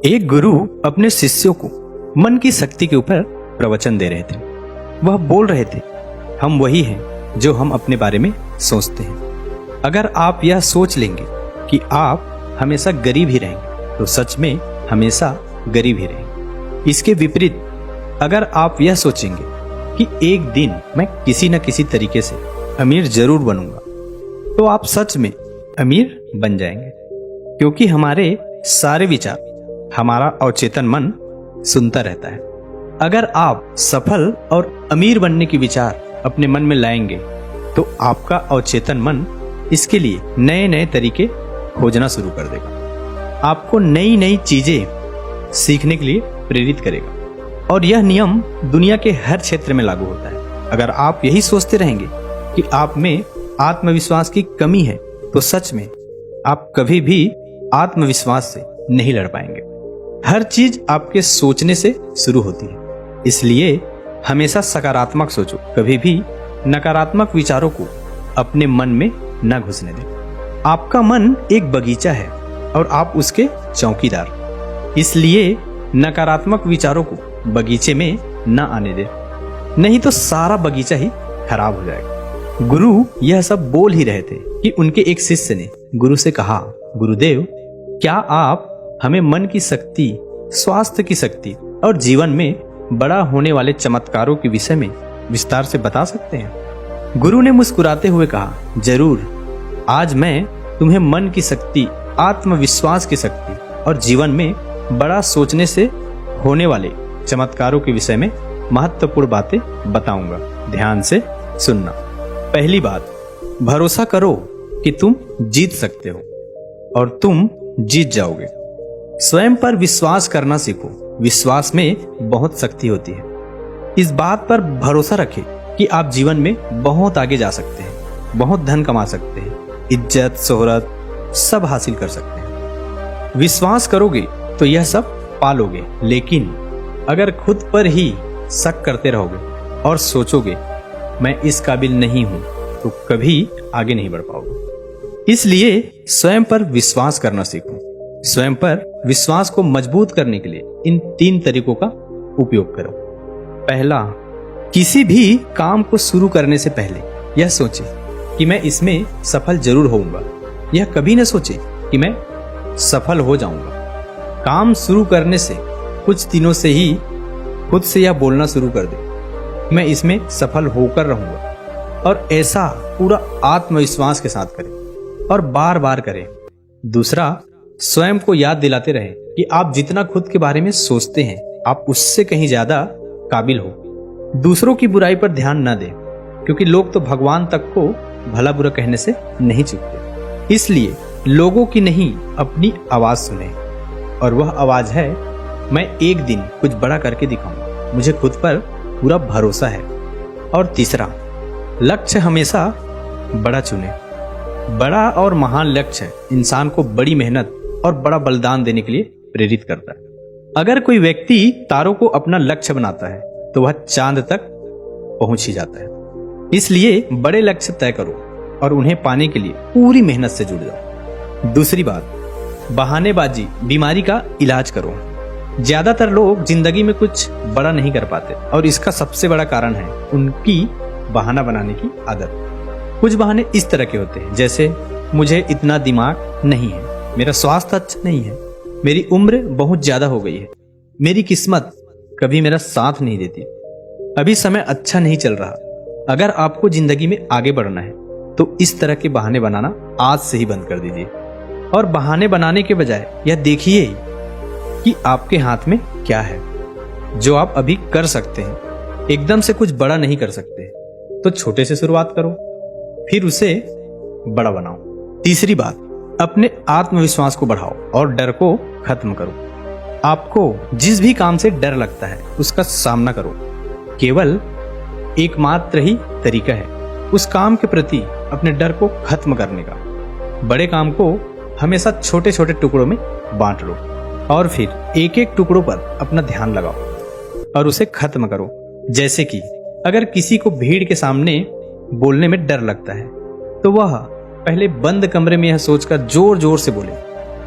एक गुरु अपने शिष्यों को मन की शक्ति के ऊपर प्रवचन दे रहे थे। वह बोल रहे थे, हम वही हैं जो हम अपने बारे में सोचते हैं। अगर आप यह सोच लेंगे कि आप हमेशा गरीब ही रहेंगे तो सच में हमेशा गरीब ही रहेंगे। इसके विपरीत अगर आप यह सोचेंगे कि एक दिन मैं किसी न किसी तरीके से अमीर जरूर बनूंगा तो आप सच में अमीर बन जाएंगे, क्योंकि हमारे सारे विचार हमारा अवचेतन मन सुनता रहता है। अगर आप सफल और अमीर बनने के विचार अपने मन में लाएंगे तो आपका अवचेतन मन इसके लिए नए नए तरीके खोजना शुरू कर देगा, आपको नई नई चीजें सीखने के लिए प्रेरित करेगा। और यह नियम दुनिया के हर क्षेत्र में लागू होता है। अगर आप यही सोचते रहेंगे कि आप में आत्मविश्वास की कमी है तो सच में आप कभी भी आत्मविश्वास से नहीं लड़ पाएंगे। हर चीज आपके सोचने से शुरू होती है, इसलिए हमेशा सकारात्मक सोचो। कभी भी नकारात्मक विचारों को अपने मन में न घुसने दें। आपका मन एक बगीचा है और आप उसके चौकीदार, इसलिए नकारात्मक विचारों को बगीचे में न आने दें, नहीं तो सारा बगीचा ही खराब हो जाएगा। गुरु यह सब बोल ही रहे थे कि उनके एक शिष्य ने गुरु से कहा, गुरुदेव, क्या आप हमें मन की शक्ति, स्वास्थ्य की शक्ति और जीवन में बड़ा होने वाले चमत्कारों के विषय में विस्तार से बता सकते हैं? गुरु ने मुस्कुराते हुए कहा, जरूर। आज मैं तुम्हें मन की शक्ति, आत्मविश्वास की शक्ति और जीवन में बड़ा सोचने से होने वाले चमत्कारों के विषय में महत्वपूर्ण बातें बताऊंगा। ध्यान से सुनना। पहली बात, भरोसा करो कि तुम जीत सकते हो और तुम जीत जाओगे। स्वयं पर विश्वास करना सीखो। विश्वास में बहुत शक्ति होती है। इस बात पर भरोसा रखें कि आप जीवन में बहुत आगे जा सकते हैं, बहुत धन कमा सकते हैं, इज्जत, शोहरत सब हासिल कर सकते हैं। विश्वास करोगे तो यह सब पालोगे, लेकिन अगर खुद पर ही शक करते रहोगे और सोचोगे मैं इस काबिल नहीं हूं तो कभी आगे नहीं बढ़ पाओगे। इसलिए स्वयं पर विश्वास करना सीखो। स्वयं पर विश्वास को मजबूत करने के लिए इन 3 तरीकों का उपयोग करो। पहला, किसी भी काम को शुरू करने से पहले यह सोचें कि मैं इसमें सफल जरूर होऊंगा। यह कभी न सोचें कि मैं सफल हो जाऊंगा। काम शुरू करने से कुछ दिनों से ही खुद से यह बोलना शुरू कर दे, मैं इसमें सफल होकर रहूंगा। और ऐसा पूरा आत्मविश्वास के साथ करें और बार बार करें। दूसरा, स्वयं को याद दिलाते रहें कि आप जितना खुद के बारे में सोचते हैं आप उससे कहीं ज्यादा काबिल हो। दूसरों की बुराई पर ध्यान न दें, क्योंकि लोग तो भगवान तक को भला बुरा कहने से नहीं चूकते। इसलिए लोगों की नहीं, अपनी आवाज सुने, और वह आवाज है, मैं एक दिन कुछ बड़ा करके दिखाऊंगा, मुझे खुद पर पूरा भरोसा है। और तीसरा, लक्ष्य हमेशा बड़ा चुने। बड़ा और महान लक्ष्य इंसान को बड़ी मेहनत और बड़ा बलिदान देने के लिए प्रेरित करता है। अगर कोई व्यक्ति तारों को अपना लक्ष्य बनाता है तो वह चांद तक पहुंच ही जाता है। इसलिए बड़े लक्ष्य तय करो और उन्हें पाने के लिए पूरी मेहनत से जुड़ जाओ। दूसरी बात, बहानेबाजी बीमारी का इलाज करो। ज्यादातर लोग जिंदगी में कुछ बड़ा नहीं कर पाते और इसका सबसे बड़ा कारण है उनकी बहाना बनाने की आदत। कुछ बहाने इस तरह के होते हैं, जैसे मुझे इतना दिमाग नहीं है, मेरा स्वास्थ्य अच्छा नहीं है, मेरी उम्र बहुत ज्यादा हो गई है, मेरी किस्मत कभी मेरा साथ नहीं देती, अभी समय अच्छा नहीं चल रहा। अगर आपको जिंदगी में आगे बढ़ना है तो इस तरह के बहाने बनाना आज से ही बंद कर दीजिए और बहाने बनाने के बजाय यह देखिए कि आपके हाथ में क्या है जो आप अभी कर सकते हैं। एकदम से कुछ बड़ा नहीं कर सकते तो छोटे से शुरुआत करो, फिर उसे बड़ा बनाओ। तीसरी बात, अपने आत्मविश्वास को बढ़ाओ और डर को खत्म करो। आपको जिस भी काम से डर लगता है उसका सामना करो। केवल एकमात्र ही तरीका है उस काम के प्रति अपने डर को खत्म करने का। बड़े काम को हमेशा छोटे छोटे टुकड़ों में बांट लो और फिर एक एक टुकड़ों पर अपना ध्यान लगाओ और उसे खत्म करो। जैसे कि अगर किसी को भीड़ के सामने बोलने में डर लगता है तो वह पहले बंद कमरे में यह सोचकर जोर जोर से बोले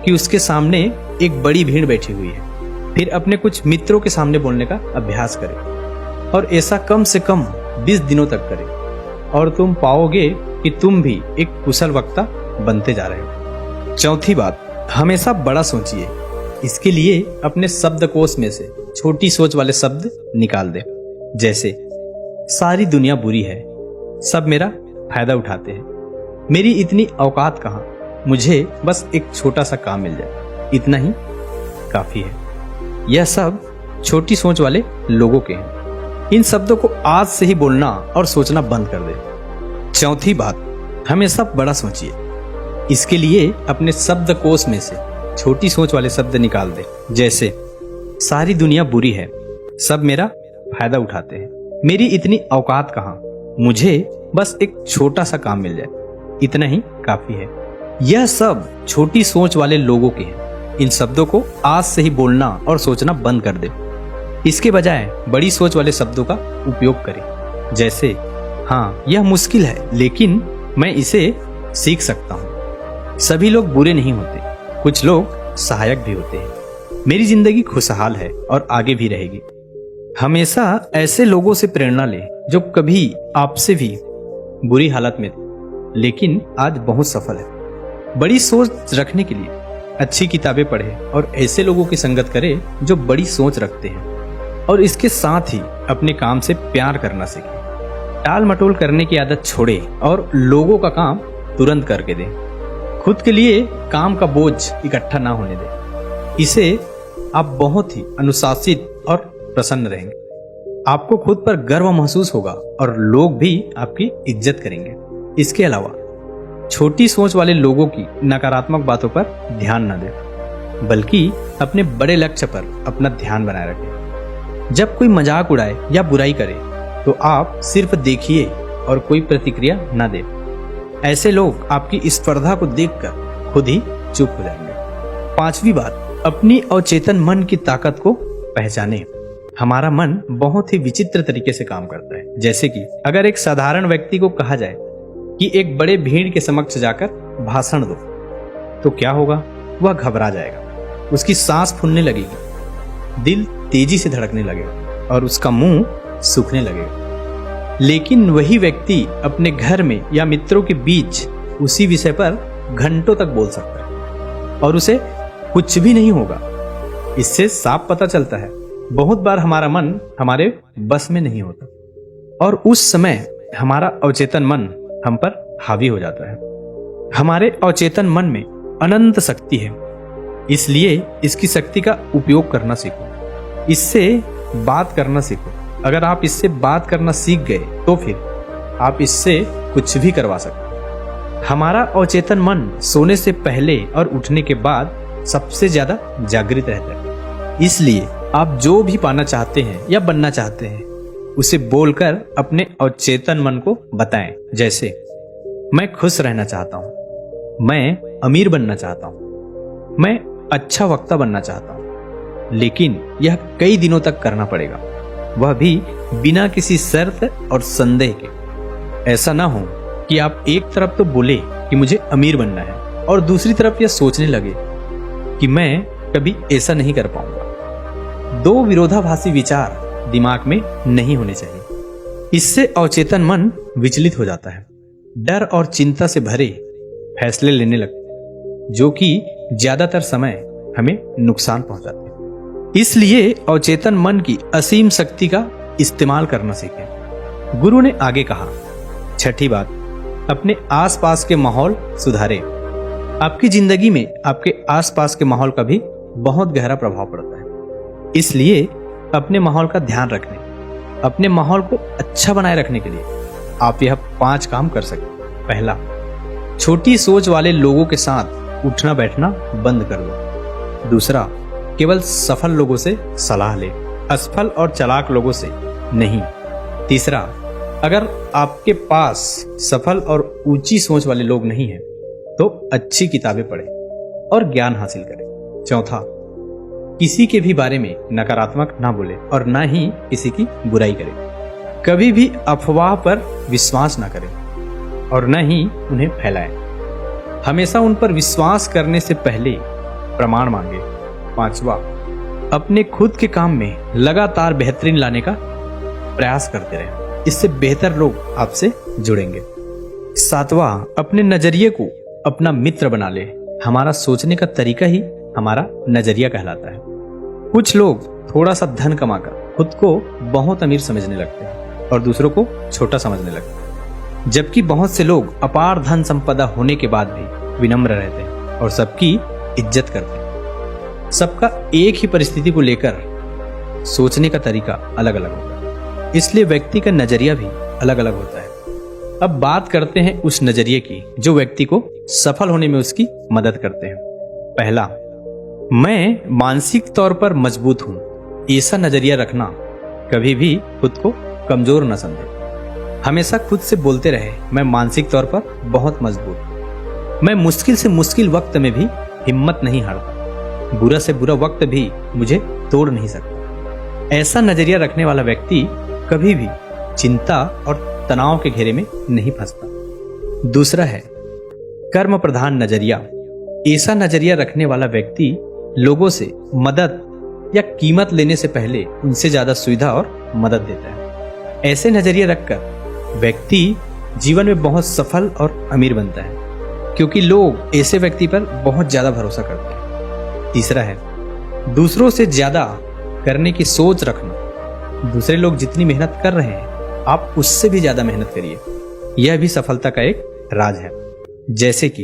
कि उसके सामने एक बड़ी भीड़ बैठी हुई है फिर अपने कुछ मित्रों के सामने बोलने का अभ्यास करें और ऐसा कम से कम 20 दिनों तक करें और तुम पाओगे कि तुम भी एक कुशल वक्ता बनते जा रहे हो। चौथी बात, हमेशा बड़ा सोचिए। इसके लिए अपने शब्दकोश में से छोटी सोच वाले शब्द निकाल दे, जैसे सारी दुनिया बुरी है, सब मेरा फायदा उठाते हैं, मेरी इतनी औकात कहाँ, मुझे बस एक छोटा सा काम मिल जाए, इतना ही काफी है। यह सब छोटी सोच वाले लोगों के हैं। इन शब्दों को आज से ही बोलना और सोचना बंद कर दे। चौथी बात, हमेशा बड़ा सोचिए। इसके लिए अपने शब्दकोश में से छोटी सोच वाले शब्द निकाल दे, जैसे सारी दुनिया बुरी है, सब मेरा फायदा उठाते हैं, मेरी इतनी औकात कहाँ, मुझे बस एक छोटा सा काम मिल जाए, इतना ही काफी है। यह सब छोटी सोच वाले लोगों के हैं। इन शब्दों को आज से ही बोलना और सोचना बंद कर दे। इसके बजाय बड़ी सोच वाले शब्दों का उपयोग करें, जैसे हाँ यह मुश्किल है लेकिन मैं इसे सीख सकता हूँ, सभी लोग बुरे नहीं होते, कुछ लोग सहायक भी होते हैं, मेरी जिंदगी खुशहाल है और आगे भी रहेगी। हमेशा ऐसे लोगों से प्रेरणा ले जो कभी आपसे भी बुरी हालत में थे लेकिन आज बहुत सफल है। बड़ी सोच रखने के लिए अच्छी किताबें पढ़े और ऐसे लोगों की संगत करे जो बड़ी सोच रखते हैं, और इसके साथ ही अपने काम से प्यार करना सीखे। टाल मटोल करने की आदत छोड़े और लोगों का काम तुरंत करके दे। खुद के लिए काम का बोझ इकट्ठा ना होने दे। इसे आप बहुत ही अनुशासित और प्रसन्न रहेंगे। आपको खुद पर गर्व महसूस होगा और लोग भी आपकी इज्जत करेंगे। इसके अलावा छोटी सोच वाले लोगों की नकारात्मक बातों पर ध्यान न दें, बल्कि अपने बड़े लक्ष्य पर अपना ध्यान बनाए रखें। जब कोई मजाक उड़ाए या बुराई करे तो आप सिर्फ देखिए और कोई प्रतिक्रिया न दें। ऐसे लोग आपकी स्पर्धा को देखकर खुद ही चुप हो जाएंगे। पांचवी बात, अपनी अवचेतन मन की ताकत को पहचाने। हमारा मन बहुत ही विचित्र तरीके से काम करता है। जैसे कि अगर एक साधारण व्यक्ति को कहा जाए कि एक बड़े भीड़ के समक्ष जाकर भाषण दो, तो क्या होगा? वह घबरा जाएगा, उसकी सांस फूलने लगेगी, दिल तेजी से धड़कने लगेगा और उसका मुंह सूखने लगेगा। लेकिन वही व्यक्ति अपने घर में या मित्रों के बीच उसी विषय पर घंटों तक बोल सकता है और उसे कुछ भी नहीं होगा। इससे साफ पता चलता है बहुत बार हमारा मन हमारे बस में नहीं होता और उस समय हमारा अवचेतन मन हम पर हावी हो जाता है। हमारे अवचेतन मन में अनंत शक्ति है, इसलिए इसकी शक्ति का उपयोग करना सीखो। इससे बात करना सीखो। अगर आप इससे बात करना सीख गए तो फिर आप इससे कुछ भी करवा सकते। हमारा अवचेतन मन सोने से पहले और उठने के बाद सबसे ज्यादा जागृत रहता है। इसलिए आप जो भी पाना चाहते हैं या बनना चाहते हैं उसे बोलकर अपने अवचेतन मन को बताएं। जैसे मैं खुश रहना चाहता हूं, मैं अमीर बनना चाहता हूं, मैं अच्छा वक्ता बनना चाहता हूं, लेकिन यह कई दिनों तक करना पड़ेगा, वह भी बिना किसी शर्त और संदेह के। ऐसा ना हो कि आप एक तरफ तो बोले कि मुझे अमीर बनना है और दूसरी तरफ यह सोचने लगे कि मैं कभी ऐसा नहीं कर पाऊंगा। दो विरोधाभासी विचार दिमाग में नहीं होने चाहिए। इससे अवचेतन मन विचलित हो जाता है, डर और चिंता से भरे फैसले लेने लगते हैं, जो कि ज्यादातर समय हमें नुकसान पहुंचाते हैं। इसलिए अवचेतन मन की असीम शक्ति का इस्तेमाल करना सीखें। गुरु ने आगे कहा, छठी बात, अपने आसपास के माहौल सुधारें। आपकी जिंदगी में आपके आसपास के माहौल का भी बहुत गहरा प्रभाव पड़ता है। इसलिए अपने माहौल का ध्यान रखने, अपने माहौल को अच्छा बनाए रखने के लिए आप यह 5 काम कर सकते हैं। पहला, छोटी सोच वाले लोगों के साथ उठना बैठना बंद कर दो। दूसरा, केवल सफल लोगों से सलाह ले, असफल और चालाक लोगों से नहीं। तीसरा, अगर आपके पास सफल और ऊंची सोच वाले लोग नहीं हैं तो अच्छी किताबें पढ़ें और ज्ञान हासिल करें। चौथा, किसी के भी बारे में नकारात्मक ना बोले और ना ही किसी की बुराई करें। कभी भी अफवाह पर विश्वास ना करें और न ही उन्हें फैलाएं। हमेशा उन पर विश्वास करने से पहले प्रमाण मांगे। 5वां, अपने खुद के काम में लगातार बेहतरीन लाने का प्रयास करते रहें। इससे बेहतर लोग आपसे जुड़ेंगे। 7वां, अपने नजरिए को अपना मित्र बना ले। हमारा सोचने का तरीका ही हमारा नजरिया कहलाता है। कुछ लोग थोड़ा सा धन कमाकर खुद को बहुत अमीर समझने लगते हैं और दूसरों को छोटा समझने लगते हैं, जबकि बहुत से लोग अपार धन संपदा होने के बाद भी विनम्र रहते हैं और सबकी इज्जत करते हैं। सबका एक ही परिस्थिति को लेकर सोचने का तरीका अलग अलग होता है, इसलिए व्यक्ति का नजरिया भी अलग अलग होता है। अब बात करते हैं उस नजरिए की जो व्यक्ति को सफल होने में उसकी मदद करते हैं। पहला, मैं मानसिक तौर पर मजबूत हूं। ऐसा नजरिया रखना, कभी भी खुद को कमजोर न समझे। हमेशा खुद से बोलते रहे, मैं मानसिक तौर पर बहुत मजबूत हूं। मैं मुश्किल से मुश्किल वक्त में भी हिम्मत नहीं हारता। बुरा से बुरा वक्त भी मुझे तोड़ नहीं सकता। ऐसा नजरिया रखने वाला व्यक्ति कभी भी चिंता और तनाव के घेरे में नहीं फंसता। दूसरा है कर्म प्रधान नजरिया। ऐसा नजरिया रखने वाला व्यक्ति लोगों से मदद या कीमत लेने से पहले उनसे ज्यादा सुविधा और मदद देता है। ऐसे नजरिया रखकर व्यक्ति जीवन में बहुत सफल और अमीर बनता है, क्योंकि लोग ऐसे व्यक्ति पर बहुत ज्यादा भरोसा करते हैं। तीसरा है दूसरों से ज्यादा करने की सोच रखना। दूसरे लोग जितनी मेहनत कर रहे हैं, आप उससे भी ज्यादा मेहनत करिए। यह भी सफलता का एक राज है। जैसे कि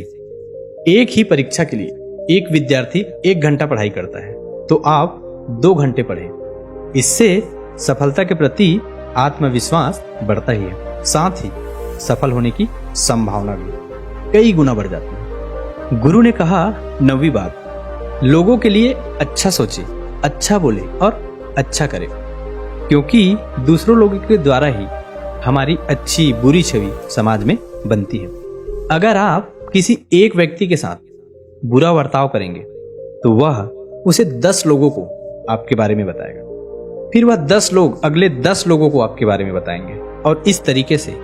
एक ही परीक्षा के लिए एक विद्यार्थी 1 घंटा पढ़ाई करता है, तो आप 2 घंटे पढ़ें। इससे सफलता के प्रति आत्मविश्वास बढ़ता ही है, साथ ही सफल होने की संभावना भी कई गुना बढ़ जाती है। गुरु ने कहा 9वीं बात, लोगों के लिए अच्छा सोचे, अच्छा बोले और अच्छा करे, क्योंकि दूसरों लोगों के द्वारा ही हमारी अच्छी बुरी छवि समाज में बनती है। अगर आप किसी एक व्यक्ति के साथ बुरा बर्ताव करेंगे तो वह उसे 10 लोगों को आपके बारे में बताएगा, फिर वह 10 लोग अगले 10 लोगों को आपके बारे में बताएंगे, और इस तरीके से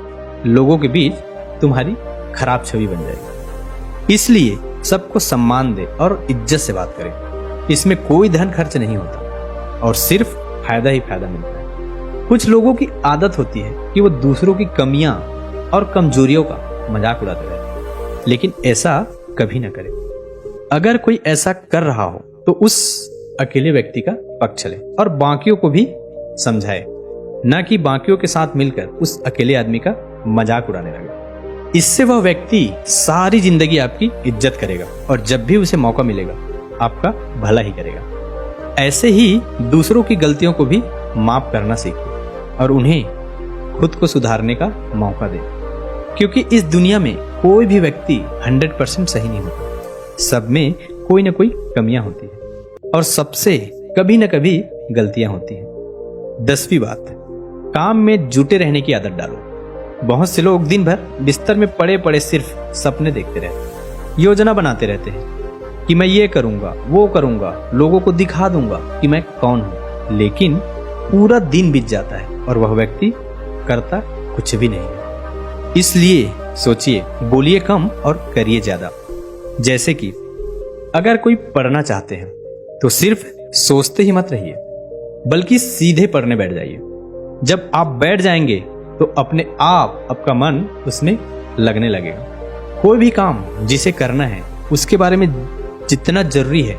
लोगों के बीच तुम्हारी खराब छवि बन जाएगी। इसलिए सबको सम्मान दे और इज्जत से बात करें। इसमें कोई धन खर्च नहीं होता और सिर्फ फायदा ही फायदा मिलता है। कुछ लोगों की आदत होती है कि वो दूसरों की कमियां और कमजोरियों का मजाक उड़ाते रहते हैं, लेकिन ऐसा कभी ना करें। अगर कोई ऐसा कर रहा हो तो उस अकेले व्यक्ति का पक्ष ले और बाकियों को भी समझाए, ना कि बाकियों के साथ मिलकर उस अकेले आदमी का मजाक उड़ाने लगे। इससे वह व्यक्ति सारी जिंदगी आपकी इज्जत करेगा और जब भी उसे मौका मिलेगा आपका भला ही करेगा। ऐसे ही दूसरों की गलतियों को भी माफ करना सीखो और उन्हें खुद को सुधारने का मौका दें, क्योंकि इस दुनिया में कोई भी व्यक्ति 100% सही नहीं होता। सब में कोई ना कोई कमियां होती है और सबसे कभी ना कभी गलतियां होती हैं। 10वीं बात, काम में जुटे रहने की आदत डालो। बहुत से लोग दिन भर बिस्तर में पड़े पड़े सिर्फ सपने देखते रहते हैं, योजना बनाते रहते हैं कि मैं ये करूंगा, वो करूंगा, लोगों को दिखा दूंगा कि मैं कौन हूं, लेकिन पूरा दिन बीत जाता है और वह व्यक्ति करता कुछ भी नहीं है। इसलिए सोचिए, बोलिए कम और करिए ज्यादा। जैसे कि अगर कोई पढ़ना चाहते हैं तो सिर्फ सोचते ही मत रहिए, बल्कि सीधे पढ़ने बैठ जाइए। जब आप बैठ जाएंगे तो अपने आप आपका मन उसमें लगने लगेगा। कोई भी काम जिसे करना है उसके बारे में जितना जरूरी है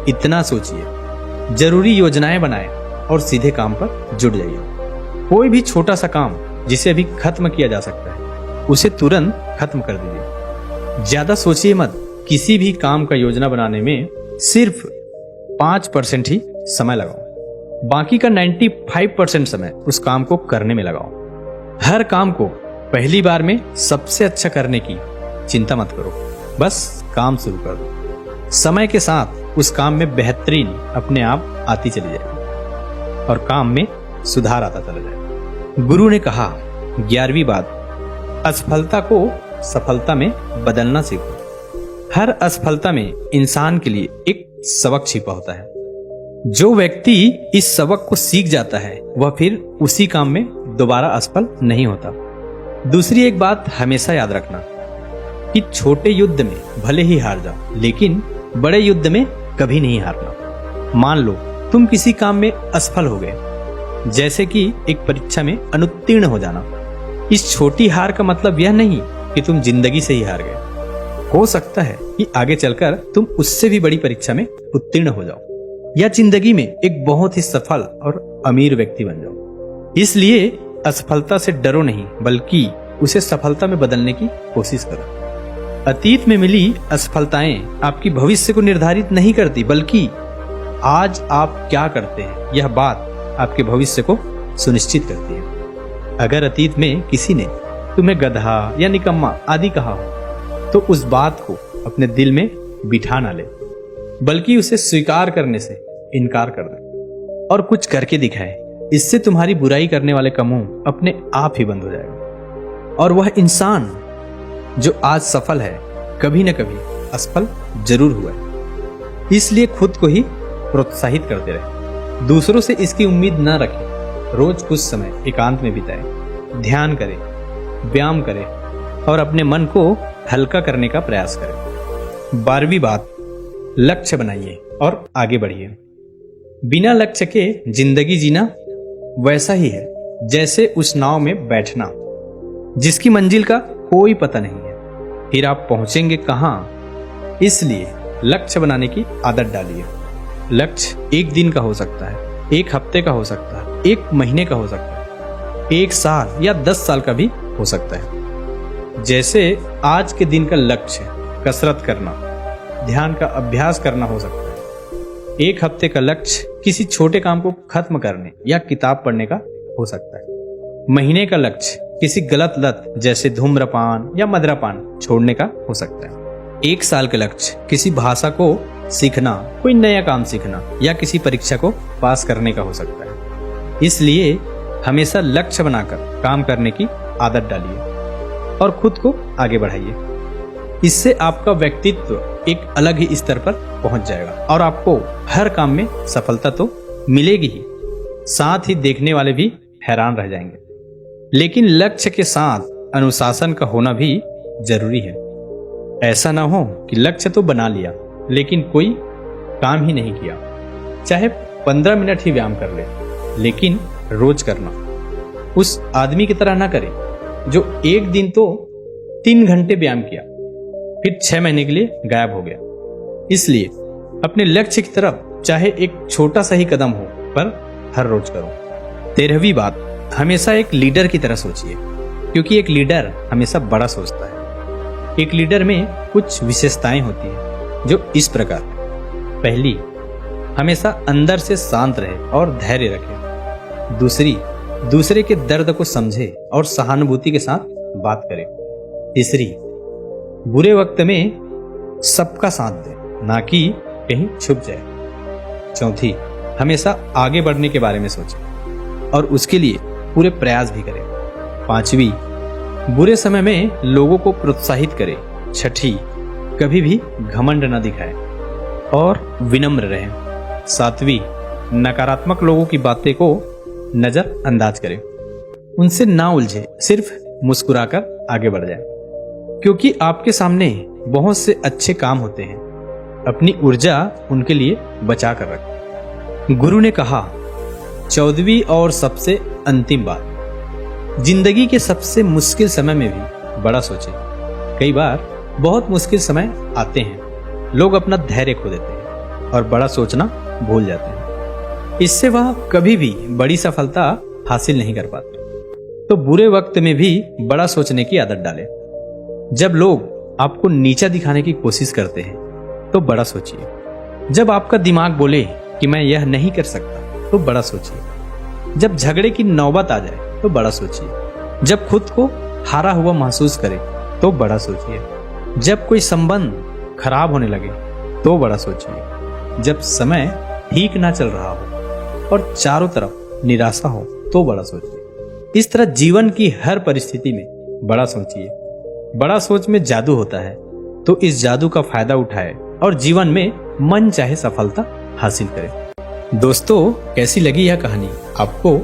इतना सोचिए, जरूरी योजनाएं बनाएं और सीधे काम पर जुट जाइए। कोई भी छोटा सा काम जिसे अभी खत्म किया जा सकता है उसे तुरंत खत्म कर दीजिए। ज्यादा सोचिए मत। किसी भी काम का योजना बनाने में सिर्फ 5% ही समय लगाओ, बाकी का 95% समय उस काम को करने में लगाओ। हर काम को पहली बार में सबसे अच्छा करने की चिंता मत करो, बस काम शुरू कर दो। समय के साथ उस काम में बेहतरीन अपने आप आती चली जाएगी और काम में सुधार आता चला जाएगा। गुरु ने कहा 11वीं बात, असफलता को सफलता में बदलना सीखो। हर असफलता में इंसान के लिए एक सबक छिपा होता है। जो व्यक्ति इस सबक को सीख जाता है वह फिर उसी काम में दोबारा असफल नहीं होता। दूसरी एक बात हमेशा याद रखना कि छोटे युद्ध में भले ही हार जाओ, लेकिन बड़े युद्ध में कभी नहीं हारना। मान लो तुम किसी काम में असफल हो गए, जैसे कि एक परीक्षा में अनुत्तीर्ण हो जाना, इस छोटी हार का मतलब यह नहीं कि तुम जिंदगी से ही हार गए। हो सकता है कि आगे चलकर तुम उससे भी बड़ी परीक्षा में उत्तीर्ण हो जाओ या जिंदगी में एक बहुत ही सफल और अमीर व्यक्ति बन जाओ। इसलिए असफलता से डरो नहीं, बल्कि उसे सफलता में बदलने की कोशिश करो। अतीत में मिली असफलताएं आपकी भविष्य को निर्धारित नहीं करती, बल्कि आज आप क्या करते हैं यह बात आपके भविष्य को सुनिश्चित करती है। अगर अतीत में किसी ने तुम्हें गधा या निकम्मा आदि कहा हो, तो उस बात को अपने दिल में बिठा ना ले, बल्कि उसे स्वीकार करने से इनकार कर दे और कुछ करके दिखाए। इससे तुम्हारी बुराई करने वाले का मुंह अपने आप ही बंद हो जाएगा और वह इंसान जो आज सफल है कभी न कभी असफल जरूर हुआ है। इसलिए खुद को ही प्रोत्साहित करते रहे, दूसरों से इसकी उम्मीद न रखें। रोज कुछ समय एकांत में बिताएं, ध्यान करें, व्यायाम करें और अपने मन को हल्का करने का प्रयास करें। 12वीं बात, लक्ष्य बनाइए और आगे बढ़िए। बिना लक्ष्य के जिंदगी जीना वैसा ही है जैसे उस नाव में बैठना जिसकी मंजिल का कोई पता नहीं है, फिर आप पहुंचेंगे कहां। इसलिए लक्ष्य बनाने की आदत डालिए। लक्ष्य एक दिन का हो सकता है, एक हफ्ते का हो सकता है, एक महीने का हो सकता है, 1 साल या 10 साल का भी हो सकता है। जैसे आज के दिन का लक्ष्य कसरत करना, ध्यान का अभ्यास करना हो सकता है। 1 हफ्ते का लक्ष्य किसी छोटे काम को खत्म करने या किताब पढ़ने का हो सकता है। महीने का लक्ष्य किसी गलत लत जैसे धूम्रपान या मदिरापान छोड़ने का हो सकता है। 1 साल का लक्ष्य किसी भाषा को सीखना, कोई नया काम सीखना या किसी परीक्षा को पास करने का हो सकता है। इसलिए हमेशा लक्ष्य बनाकर काम करने की आदत डालिए और खुद को आगे बढ़ाइए। इससे आपका व्यक्तित्व एक अलग ही स्तर पर पहुंच जाएगा और आपको हर काम में सफलता तो मिलेगी ही, साथ ही देखने वाले भी हैरान रह जाएंगे। लेकिन लक्ष्य के साथ अनुशासन का होना भी जरूरी है। ऐसा ना हो कि लक्ष्य तो बना लिया लेकिन कोई काम ही नहीं किया। चाहे 15 मिनट ही व्यायाम कर ले, लेकिन रोज करना। उस आदमी की तरह ना करे जो एक दिन तो 3 घंटे व्यायाम किया फिर 6 महीने के लिए गायब हो गया। इसलिए अपने लक्ष्य की तरफ चाहे एक छोटा सा ही कदम हो, पर हर रोज करो। 13वीं बात, हमेशा एक लीडर की तरह सोचिए, क्योंकि एक लीडर हमेशा बड़ा सोचता है। एक लीडर में कुछ विशेषताएं होती हैं जो इस प्रकार। पहली, हमेशा अंदर से शांत रहे और धैर्य रखे। दूसरे के दर्द को समझे और सहानुभूति के साथ बात करे। तीसरी, बुरे वक्त में सबका साथ दे, ना कि कहीं छुप जाए। चौथी, हमेशा आगे बढ़ने के बारे में सोचे और उसके लिए पूरे प्रयास भी करें। 5वीं, बुरे समय में लोगों को प्रोत्साहित करे। 6ठी, कभी भी घमंड न दिखाए और विनम्र रहे। 7वीं, नकारात्मक लोगों की बातें को नजरअंदाज करें, उनसे ना उलझे, सिर्फ मुस्कुराकर आगे बढ़ जाए, क्योंकि आपके सामने बहुत से अच्छे काम होते हैं। अपनी ऊर्जा उनके लिए बचा कर रखें। गुरु ने कहा, 14वीं और सबसे अंतिम बात, जिंदगी के सबसे मुश्किल समय में भी बड़ा सोचें। कई बार बहुत मुश्किल समय आते हैं, लोग अपना धैर्य खो देते हैं और बड़ा सोचना भूल जाते हैं। इससे वह कभी भी बड़ी सफलता हासिल नहीं कर पाते। तो बुरे वक्त में भी बड़ा सोचने की आदत डालें। जब लोग आपको नीचा दिखाने की कोशिश करते हैं तो बड़ा सोचिए। जब आपका दिमाग बोले कि मैं यह नहीं कर सकता तो बड़ा सोचिए। जब झगड़े की नौबत आ जाए तो बड़ा सोचिए। जब खुद को हारा हुआ महसूस करे तो बड़ा सोचिए। जब कोई संबंध खराब होने लगे तो बड़ा सोचिए। जब समय ठीक ना चल रहा हो और चारों तरफ निराशा हो तो बड़ा सोचिए। इस तरह जीवन की हर परिस्थिति में बड़ा सोचिए। बड़ा सोच में जादू होता है, तो इस जादू का फायदा उठाए और जीवन में मन चाहे सफलता हासिल करें। दोस्तों, कैसी लगी यह कहानी आपको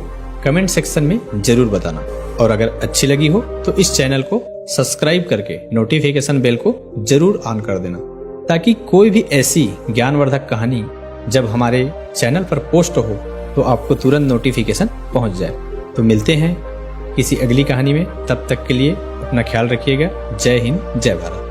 कमेंट सेक्शन में जरूर बताना, और अगर अच्छी लगी हो तो इस चैनल को सब्सक्राइब करके नोटिफिकेशन बेल को जरूर ऑन कर देना, ताकि कोई भी ऐसी ज्ञानवर्धक कहानी जब हमारे चैनल पर पोस्ट हो तो आपको तुरंत नोटिफिकेशन पहुंच जाए। तो मिलते हैं किसी अगली कहानी में, तब तक के लिए अपना ख्याल रखिएगा। जय हिंद, जय भारत।